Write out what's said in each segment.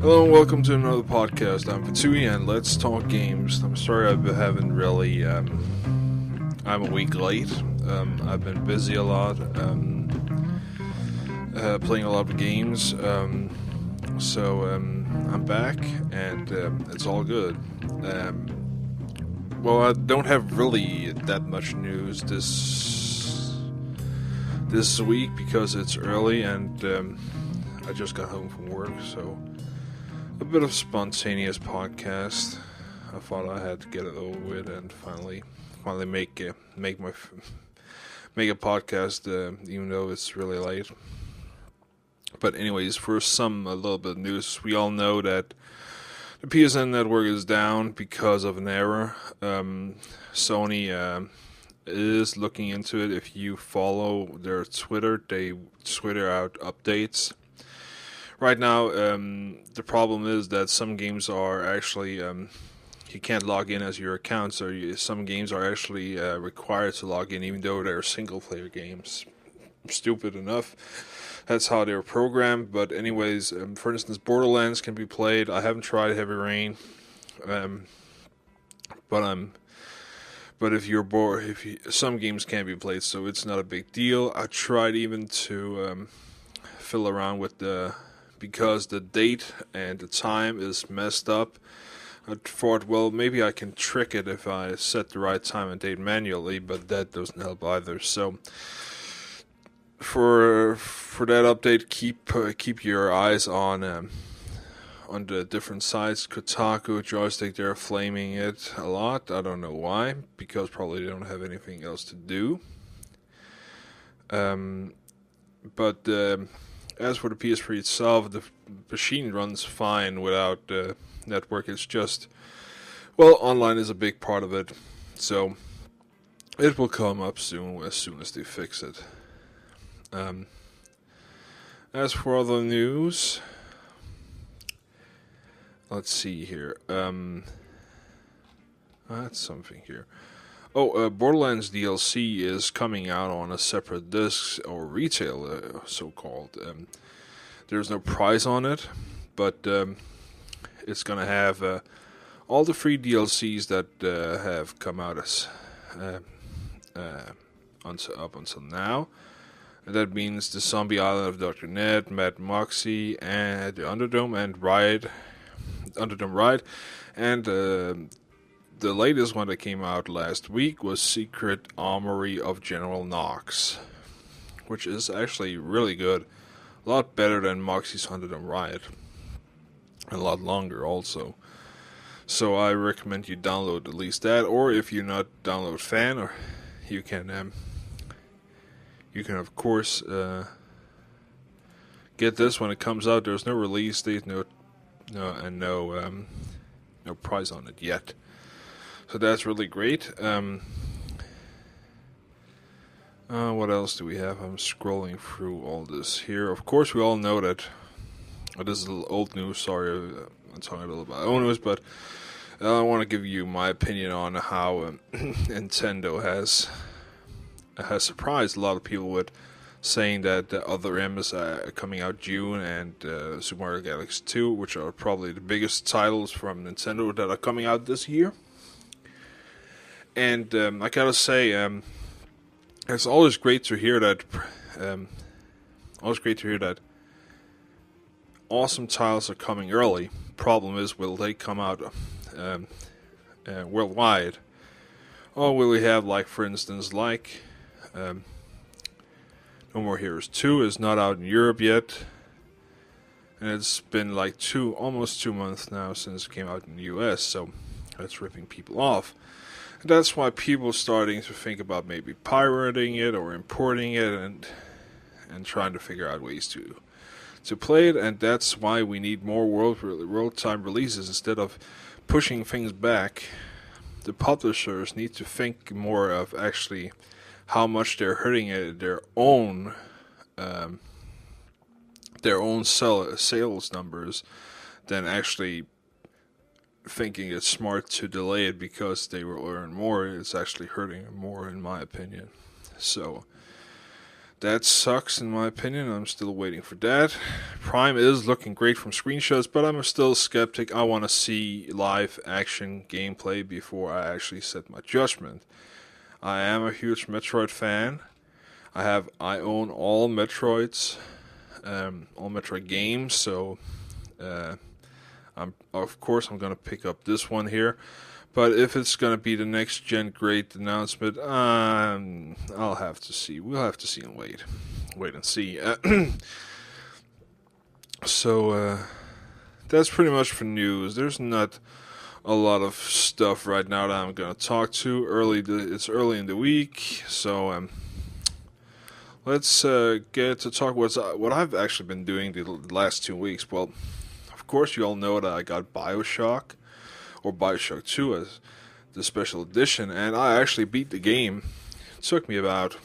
Hello and welcome to another podcast. I'm Fettouhi and let's talk games. I'm sorry I haven't really, I'm a week late. I've been busy a lot, playing a lot of games, so I'm back and it's all good. Well, I don't have really that much news this week because it's early and I just got home from work, so a bit of spontaneous podcast. I thought I had to get it over with and finally make a podcast, even though it's really late. But anyways, for a little bit of news, we all know that the PSN network is down because of an error. Sony is looking into it. If you follow their Twitter, they Twitter out updates. Right now, the problem is that some games are actually, you can't log in as your account, so some games are actually required to log in even though they're single-player games. Stupid enough. That's how they're programmed, but anyways, for instance, Borderlands can be played. I haven't tried Heavy Rain, but if you're bored, some games can be played, so it's not a big deal. I tried even to fiddle around with because the date and the time is messed up. I thought, well, maybe I can trick it if I set the right time and date manually, but that doesn't help either. So for that update, keep your eyes on the different sites. Kotaku, Joystick, they're flaming it a lot. I don't know why, because probably they don't have anything else to do. But as for the PS3 itself, the machine runs fine without the network. It's just, well, online is a big part of it, so it will come up soon as they fix it. As for other news, let's see here. That's something here. Borderlands DLC is coming out on a separate disc, or retail, so-called. There's no price on it, but it's gonna have all the free DLCs that have come out as up until now. And that means the Zombie Island of Dr. Ned, Mad Moxie, and the Underdome Ride, and the latest one that came out last week was Secret Armory of General Knox, which is actually really good. A lot better than Moxie's Underdome Ride. A lot longer also. So I recommend you download at least that, or if you're not a download fan, or you can of course get this when it comes out. There's no release date, no price on it yet. So that's really great. What else do we have? I'm scrolling through all this here. Of course, we all know that. This is a little old news. Sorry, I'm talking a little about old news, but I want to give you my opinion on how Nintendo has surprised a lot of people with saying that the Other M is coming out June, and Super Mario Galaxy 2, which are probably the biggest titles from Nintendo that are coming out this year. And I gotta say, it's always great to hear that. Awesome titles are coming early. Problem is, will they come out worldwide, or will we have, like, for instance, No More Heroes 2 is not out in Europe yet, and it's been like almost 2 months now since it came out in the US, so that's ripping people off. That's why people are starting to think about maybe pirating it or importing it and trying to figure out ways to play it. And that's why we need more world time releases instead of pushing things back. The publishers need to think more of actually how much they're hurting it, their own sales numbers, than actually thinking it's smart to delay it because they will earn more. It's actually hurting more, in my opinion. So that sucks in my opinion. I'm still waiting for that. Prime is looking great from screenshots, but I'm still skeptic. I want to see live action gameplay before I actually set my judgment. I am a huge Metroid fan. I own all Metroids, all Metroid games, so I'm gonna pick up this one here. But if it's gonna be the next gen great announcement, I'll have to see. We'll have to see and wait and see. So that's pretty much for news. There's not a lot of stuff right now that I'm gonna talk to. It's early in the week, so let's get to talk what I've actually been doing the last 2 weeks. Well, of course, you all know that I got Bioshock, or Bioshock 2 as the special edition, and I actually beat the game. It took me about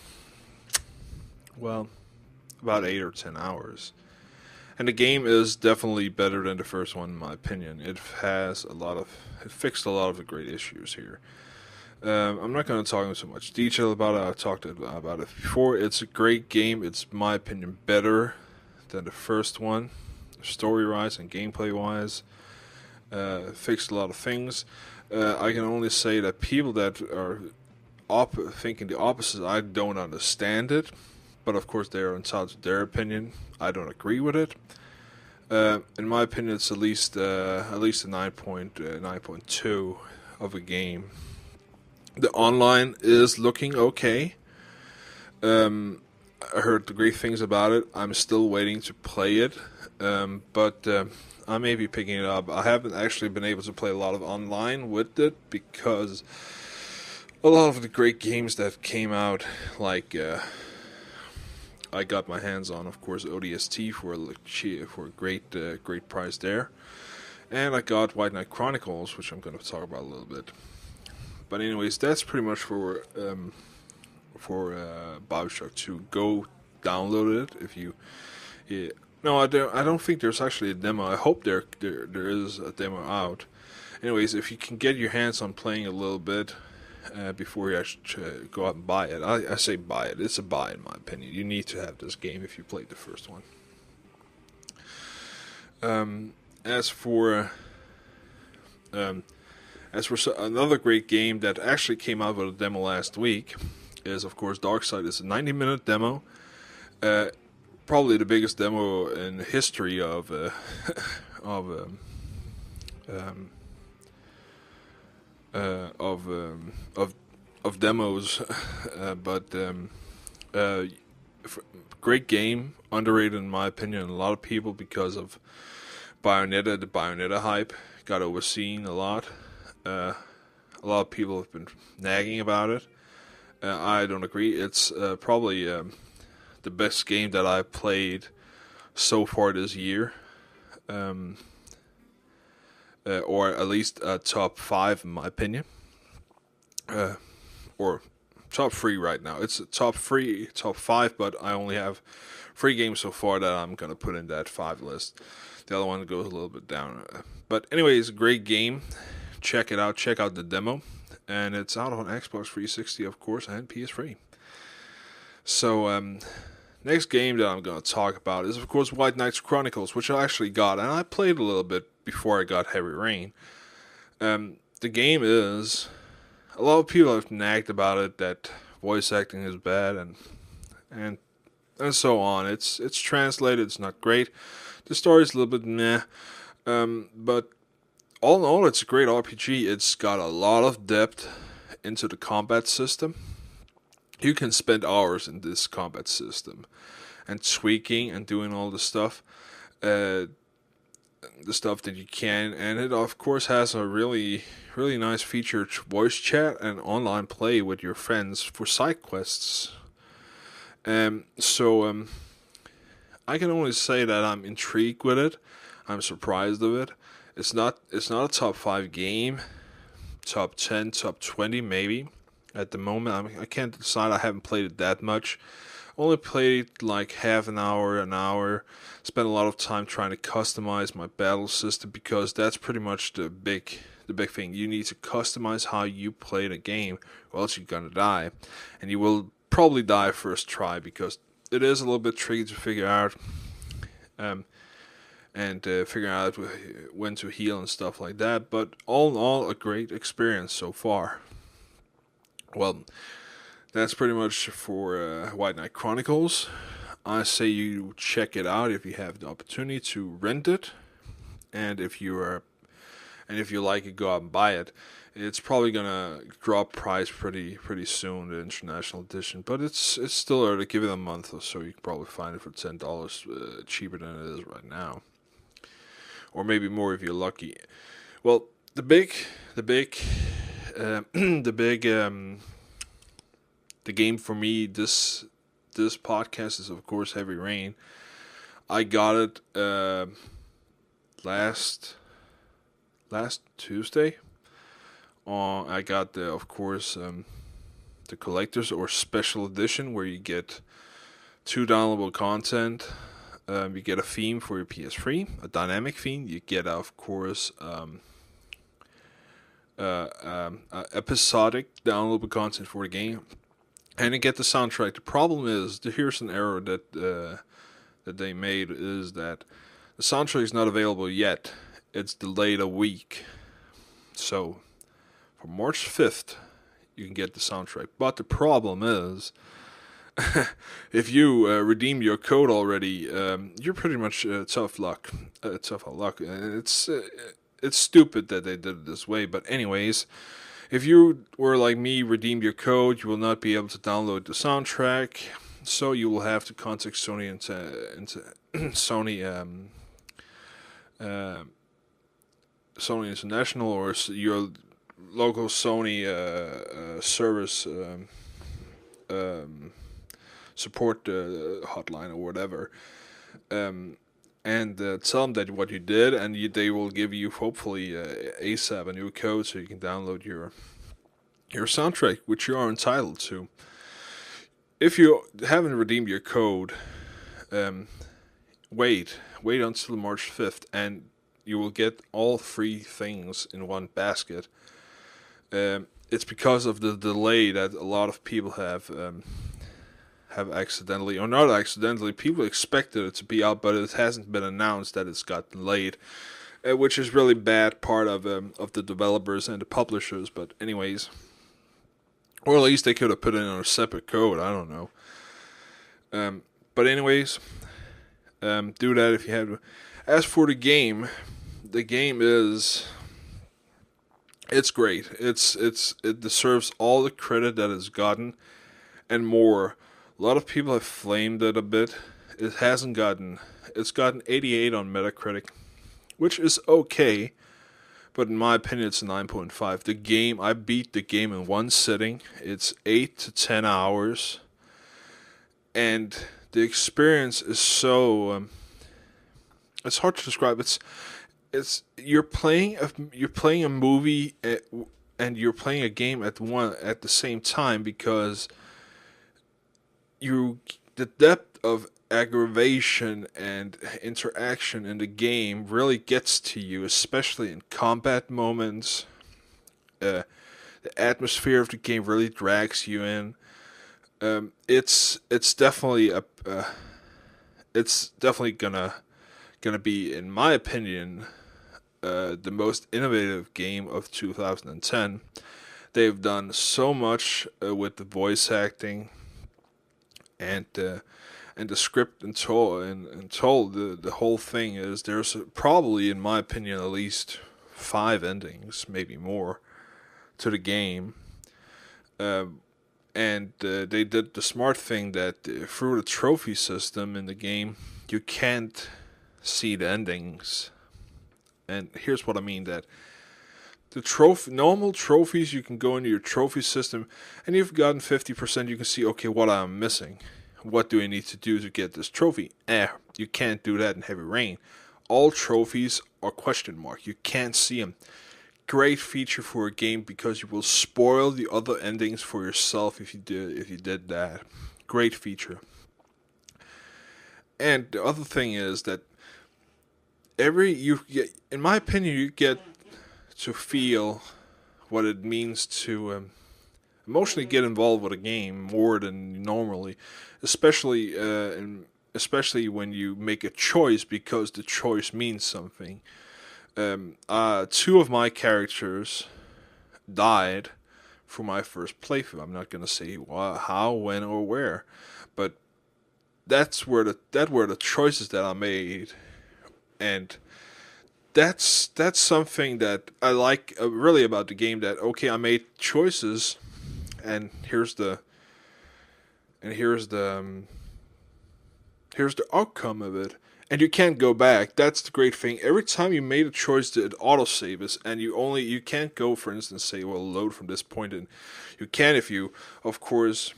8 or 10 hours. And the game is definitely better than the first one, in my opinion. It fixed a lot of the great issues here. I'm not going to talk in so much detail about it. I've talked about it before. It's a great game. It's, in my opinion, better than the first one, story-wise and gameplay-wise. Fixed a lot of things. I can only say that people that are thinking the opposite, I don't understand it. But of course, they are entitled to their opinion. I don't agree with it. In my opinion, it's at least a 9.2 of a game. The online is looking okay. I heard the great things about it. I'm still waiting to play it, but I may be picking it up. I haven't actually been able to play a lot of online with it because a lot of the great games that came out, like I got my hands on, of course, ODST for a great price there, and I got White Knight Chronicles, which I'm going to talk about a little bit. But anyways, that's pretty much for Bioshock 2. Go download it if you. Yeah. No, I don't think there's actually a demo. I hope there is a demo out. Anyways, if you can get your hands on playing a little bit before you actually go out and buy it, I say buy it. It's a buy in my opinion. You need to have this game if you played the first one. As for another great game that actually came out with a demo last week is, of course, Darkside. It's a 90-minute demo. Probably the biggest demo in the history of demos. Great game, underrated in my opinion. A lot of people, because of the Bayonetta hype, got overseen a lot. A lot of people have been nagging about it. I don't agree. It's probably the best game that I've played so far this year, or at least top 5 in my opinion, or top 3 right now. It's top 5, but I only have 3 games so far that I'm gonna put in that 5 list. The other one goes a little bit down, but anyways, great game. Check it out. Check out the demo, and it's out on Xbox 360, of course, and PS3. So, next game that I'm going to talk about is, of course, White Knight Chronicles, which I actually got, and I played a little bit before I got Heavy Rain. The game is, a lot of people have nagged about it, that voice acting is bad, and so on. It's translated, it's not great. The story's a little bit meh, but all in all, it's a great RPG. It's got a lot of depth into the combat system. You can spend hours in this combat system and tweaking and doing all the stuff that you can. And it, of course, has a really, really nice featured voice chat and online play with your friends for side quests. So I can only say that I'm intrigued with it. I'm surprised of it. It's not a top 5 game, top 10, top 20 maybe. At the moment, I can't decide. I haven't played it that much. Only played like half an hour. Spent a lot of time trying to customize my battle system, because that's pretty much the big thing. You need to customize how you play the game, or else you're gonna die, and you will probably die first try, because it is a little bit tricky to figure out, um, and figure out when to heal and stuff like that. But all in all, a great experience so far. Well, that's pretty much for White Knight Chronicles. I say you check it out if you have the opportunity to rent it, and if you like it, go out and buy it. It's probably gonna drop price pretty soon, the international edition, but it's still early. Give it a month or so, you can probably find it for $10 cheaper than it is right now, or maybe more if you're lucky. Well, the game for me this podcast is of course Heavy Rain. I got it last Tuesday. I got of course the collector's or special edition where you get 2 downloadable content. You get a theme for your PS3, a dynamic theme. You get of course episodic downloadable content for the game, and you get the soundtrack. The problem is, here's an error that they made, is that the soundtrack is not available yet. It's delayed a week. So, for March 5th, you can get the soundtrack. But the problem is, if you redeem your code already, you're pretty much tough luck. Tough luck. And it's stupid that they did it this way. But anyways, if you were like me, redeem your code, you will not be able to download the soundtrack. So you will have to contact Sony and Sony Sony International or your local Sony service support hotline or whatever, and tell them that what you did, and they will give you hopefully ASAP a new code so you can download your soundtrack, which you are entitled to. If you haven't redeemed your code, wait until March 5th, and you will get all 3 things in one basket. It's because of the delay that a lot of people have accidentally, or not accidentally, people expected it to be out, but it hasn't been announced that it's got delayed, which is really bad part of the developers and the publishers. But anyways, or at least they could have put it in a separate code. I don't know. But anyways, do that if you have. As for the game is, it's great. It deserves all the credit that it's gotten and more. A lot of people have flamed it a bit. It's gotten 88 on Metacritic, which is okay, but in my opinion it's a 9.5. I beat the game in one sitting. It's 8 to 10 hours, and the experience is so it's hard to describe. It's you're playing a movie and you're playing a game at the same time, because the depth of aggravation and interaction in the game really gets to you, especially in combat moments. The atmosphere of the game really drags you in. It's definitely gonna be, in my opinion, the most innovative game of 2010. They've done so much with the voice acting and the script and told the whole thing is, there's probably, in my opinion, at least 5 endings, maybe more, to the game. And they did the smart thing that through the trophy system in the game, you can't see the endings. And here's what I mean: that the normal trophies, you can go into your trophy system, and you've gotten 50%. You can see, okay, what I'm missing. What do I need to do to get this trophy? You can't do that in Heavy Rain. All trophies are question mark. You can't see them. Great feature for a game, because you will spoil the other endings for yourself if you did that. Great feature. And the other thing is that in my opinion, you get to feel what it means to emotionally get involved with a game more than normally, especially especially when you make a choice because the choice means something. Two of my characters died for my first playthrough. I'm not gonna say how, when, or where, but that were the choices that I made, and that's something that I like really about the game. That okay, I made choices, and here's the outcome of it, and you can't go back. That's the great thing. Every time you made a choice, it autosaves, and you can't go, for instance, say, well, load from this point, and you can if you, of course,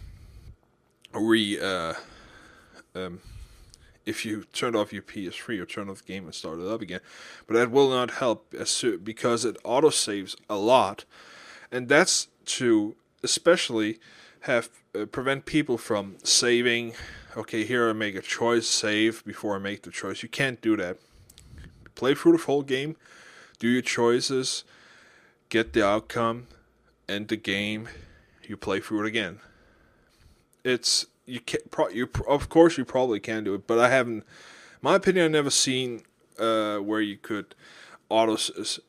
re if you turned off your PS3 or turn off the game and start it up again, but that will not help because it autosaves a lot, and that's to especially have prevent people from saving. Okay, here I make a choice, save before I make the choice. You can't do that. Play through the whole game, do your choices, get the outcome, end the game. You play through it again. It's you can of course you probably can do it, but I haven't. My opinion, I've never seen where you could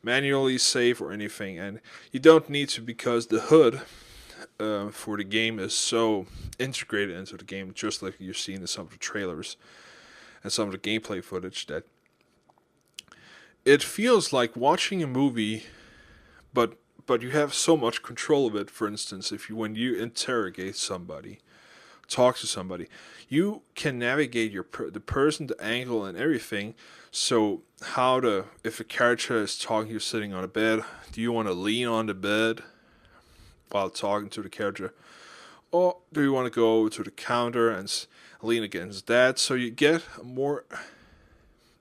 manually save or anything, and you don't need to because the hood for the game is so integrated into the game, just like you've seen in some of the trailers and some of the gameplay footage, that it feels like watching a movie, but you have so much control of it. For instance, if you when you interrogate somebody, talk to somebody, you can navigate the person, the angle, and everything. So if a character is talking, you're sitting on a bed, do you want to lean on the bed while talking to the character, or do you want to go over to the counter and lean against that? So you get more.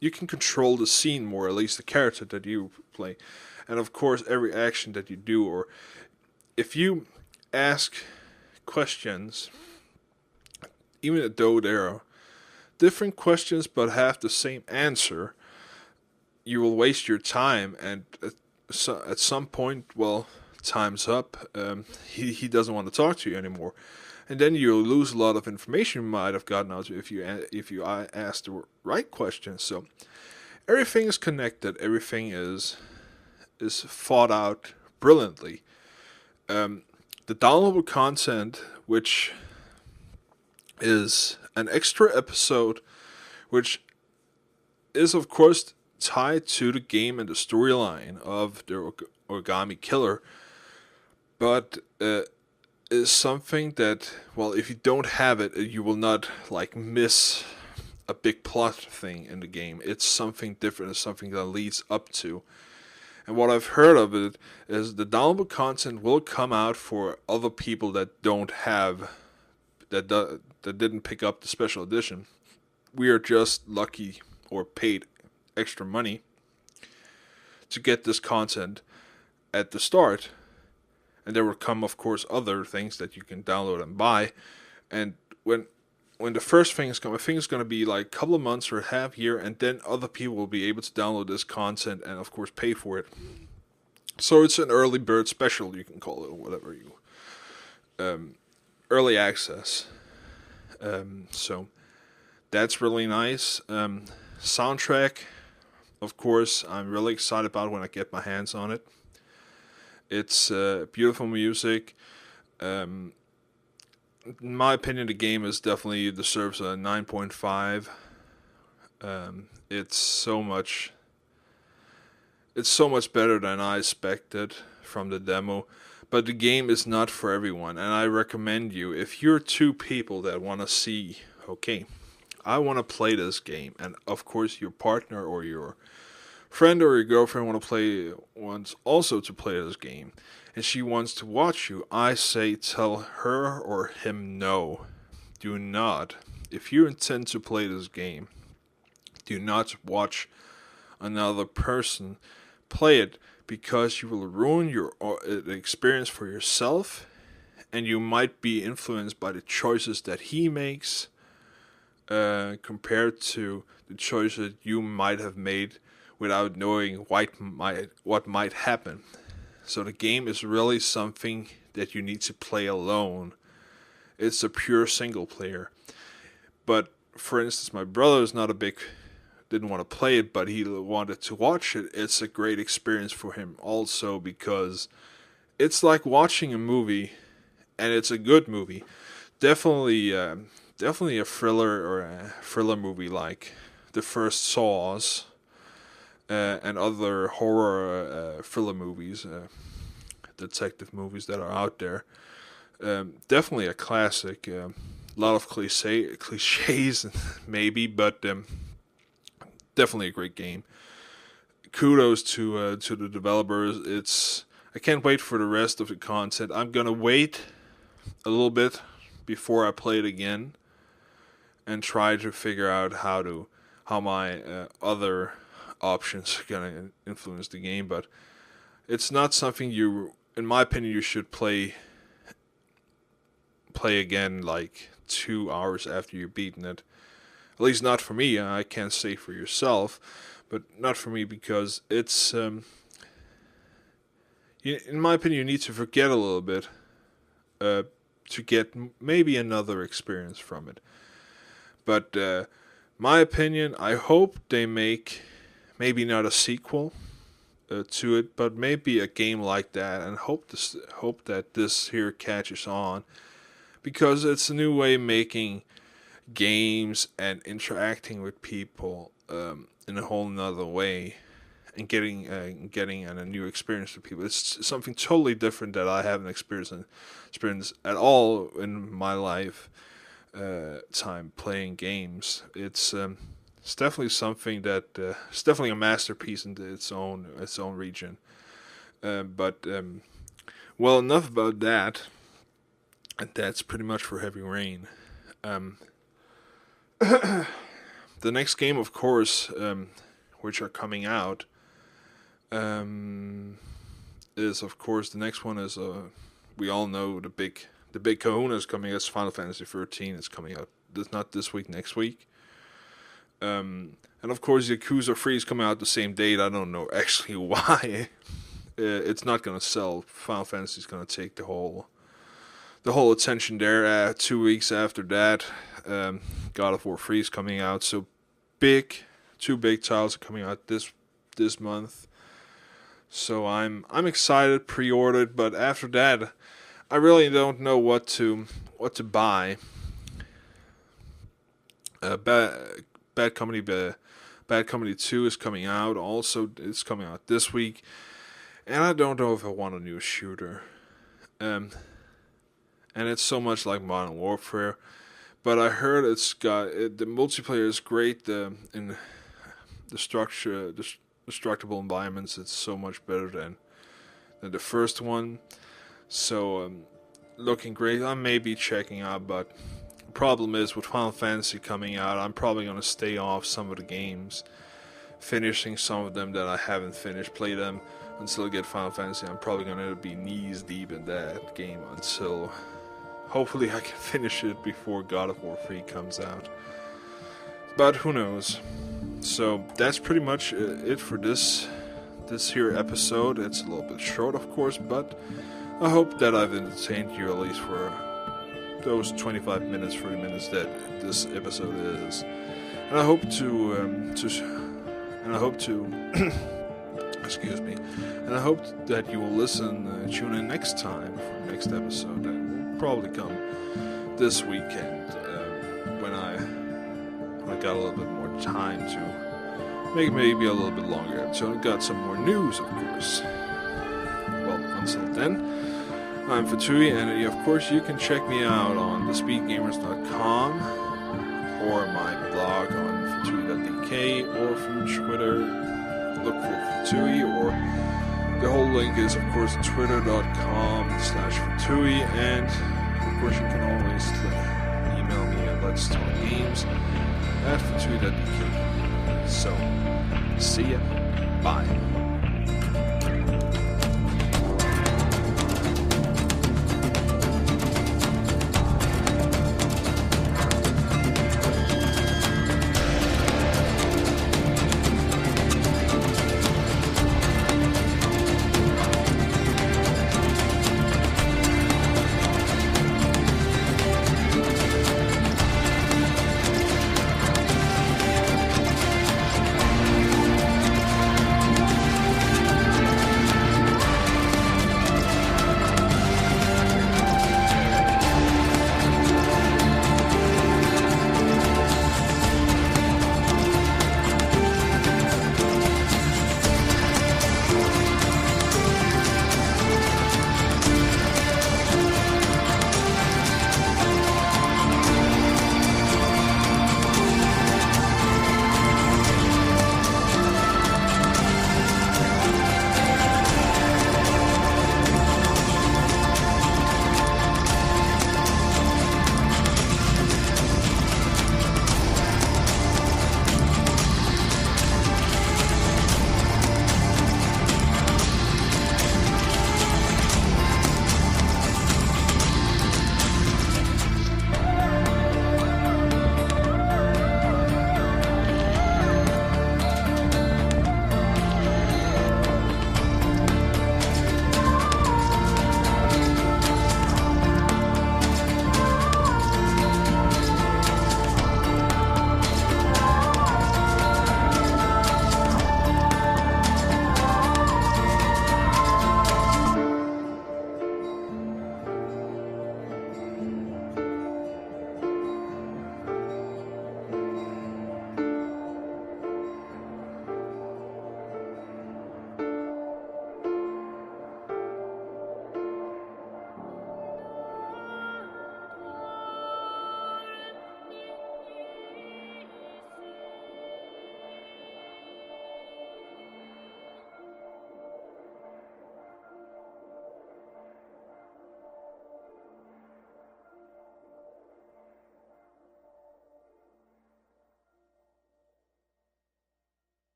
You can control the scene more, at least the character that you play, and of course every action that you do, or if you ask questions, even though there are different questions but have the same answer, you will waste your time, and at some point, well, time's up. He doesn't want to talk to you anymore, and then you lose a lot of information you might have gotten out if you asked the right questions. So everything is connected. Everything is thought out brilliantly. The downloadable content, which is an extra episode, which is of course tied to the game and the storyline of the Origami Killer, but is something that, well, if you don't have it, you will not like miss a big plot thing in the game. It's something different. It's something that leads up to. And what I've heard of it is the downloadable content will come out for other people that don't have that didn't pick up the special edition. We are just lucky or paid extra money to get this content at the start. And there will come, of course, other things that you can download and buy. And when the first things come, I think it's going to be like a couple of months or a half year, and then other people will be able to download this content and, of course, pay for it. So it's an early bird special, you can call it, or whatever you. Early access. So that's really nice. Soundtrack, of course, I'm really excited about when I get my hands on it. It's beautiful music. In my opinion, the game is definitely deserves a 9.5. It's so much better than I expected from the demo. But the game is not for everyone, and I recommend you, if you're two people that want to see, okay, I want to play this game, and of course your partner or your friend or your girlfriend wants also to play this game, and she wants to watch you, I say tell her or him no. Do not. If you intend to play this game, do not watch another person play it, because you will ruin your experience for yourself, and you might be influenced by the choices that he makes compared to the choices you might have made without knowing what might happen. So the game is really something that you need to play alone. It's a pure single player. But for instance, my brother is not a big, didn't want to play it, but he wanted to watch it. It's a great experience for him also, because it's like watching a movie, and it's a good movie. Definitely a thriller movie like the first Saws, and other horror thriller movies, detective movies that are out there. Definitely a classic. A lot of cliches maybe, but definitely a great game. Kudos to the developers. I can't wait for the rest of the content. I'm gonna wait a little bit before I play it again, and try to figure out how my other options are gonna influence the game. But it's not something in my opinion, you should play again like 2 hours after you've beaten it. At least not for me. I can't say for yourself, but not for me, because it's in my opinion, you need to forget a little bit to get maybe another experience from it. But my opinion, I hope they make maybe not a sequel to it, but maybe a game like that, and hope that this here catches on, because it's a new way of making games and interacting with people in a whole nother way, and getting a new experience with people. It's something totally different that I haven't experienced at all in my life time playing games. It's definitely something that it's definitely a masterpiece in its own region. But well, enough about that. And that's pretty much for Heavy Rain. The next game, of course, which are coming out, is of course the next one is we all know the big Kahuna is coming. It's Final Fantasy 13. It's coming out not this week, next week. And of course Yakuza 3 is coming out the same date. I don't know actually why. It's not gonna sell. Final Fantasy is gonna take the whole attention there. 2 weeks after that, God of War 3 is coming out. So two big titles are coming out this month. So I'm excited, pre-ordered, but after that, I really don't know what to buy. Bad Company 2 is coming out. Also, it's coming out this week, and I don't know if I want a new shooter. And it's so much like Modern Warfare, but I heard the multiplayer is great. In the destructible environments, it's so much better than the first one. So looking great. I may be checking out, but the problem is with Final Fantasy coming out, I'm probably gonna stay off some of the games, finishing some of them that I haven't finished, play them until I get Final Fantasy. I'm probably gonna be knees deep in that game until hopefully I can finish it before God of War 3 comes out. But who knows? So that's pretty much it for this here episode. It's a little bit short, of course, but I hope that I've entertained you at least for those 25 minutes, 30 minutes that this episode is. And I hope to excuse me. And I hope that you will tune in next time for the next episode that will probably come this weekend when I got a little bit more time to make maybe a little bit longer. So I got some more news, of course. Well, until then, I'm Fettouhi, and of course you can check me out on thespeedgamers.com or my blog on fettouhi.dk, or through Twitter, look for Fettouhi, or the whole link is of course twitter.com/Fettouhi, and of course you can always email me at Let's Talk Games at fettouhi.dk. So, see ya. Bye.